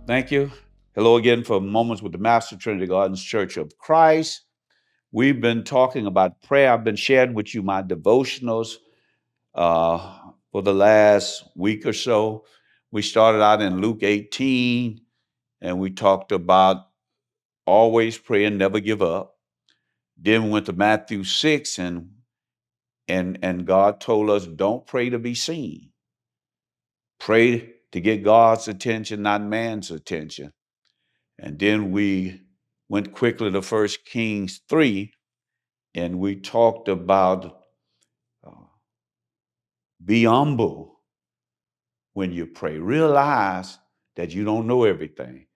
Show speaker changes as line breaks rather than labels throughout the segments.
Thank you. Hello again for Moments with the Master, Trinity Gardens Church of Christ. We've been talking about prayer. I've been sharing with you my devotionals for the last week or so. We started out in Luke 18, and we talked about always pray and never give up. Then we went to Matthew 6, and God told us, don't pray to be seen. Pray to get God's attention, not man's attention. And then we went quickly to 1 Kings 3, and we talked about uh, be humble when you pray. Realize that you don't know everything.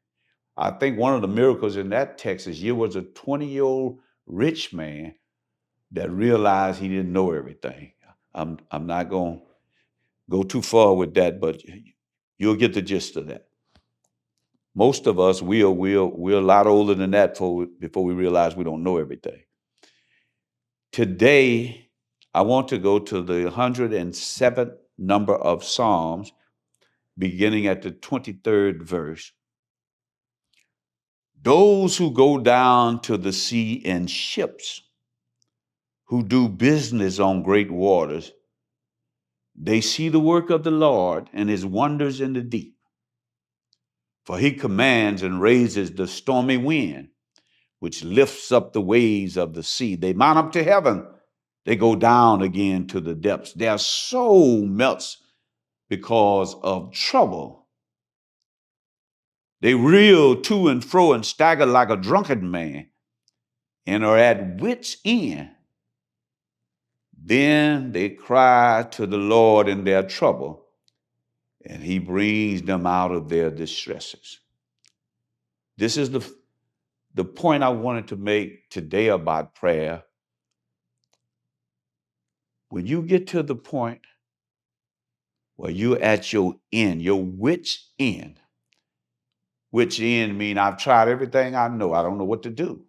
I think one of the miracles in that text is here was a 20-year-old rich man that realized he didn't know everything. I'm not going to go too far with that, but you'll get the gist of that. Most of us, we're a lot older than that before we realize we don't know everything. Today, I want to go to the 107th number of Psalms, beginning at the 23rd verse. Those who go down to the sea in ships, who do business on great waters, they see the work of the Lord and his wonders in the deep. For he commands and raises the stormy wind, which lifts up the waves of the sea. They mount up to heaven. They go down again to the depths. Their soul melts because of trouble. They reel to and fro and stagger like a drunken man and are at wit's end. Then they cry to the Lord in their trouble, and he brings them out of their distresses. This is the point I wanted to make today about prayer. When you get to the point where you're at your end, your wit's end, which end mean I've tried everything I know. I don't know what to do.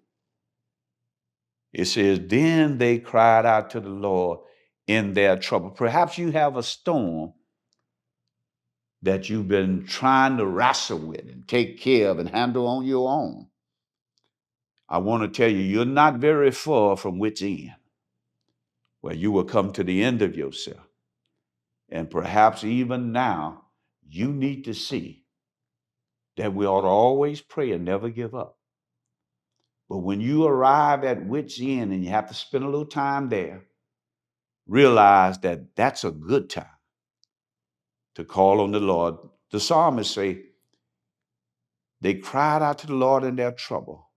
It says, then they cried out to the Lord in their trouble. Perhaps you have a storm that you've been trying to wrestle with and take care of and handle on your own. I want to tell you, you're not very far from wit's end, where you will come to the end of yourself. And perhaps even now, you need to see that we ought to always pray and never give up. But when you arrive at wit's end and you have to spend a little time there, realize that that's a good time to call on the Lord. The psalmists say, they cried out to the Lord in their trouble,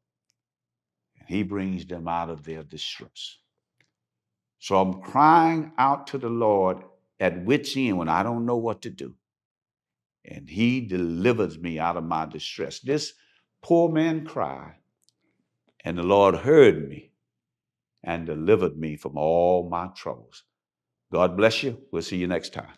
and he brings them out of their distress. So I'm crying out to the Lord at wit's end when I don't know what to do. And he delivers me out of my distress. This poor man cried, and the Lord heard me and delivered me from all my troubles. God bless you. We'll see you next time.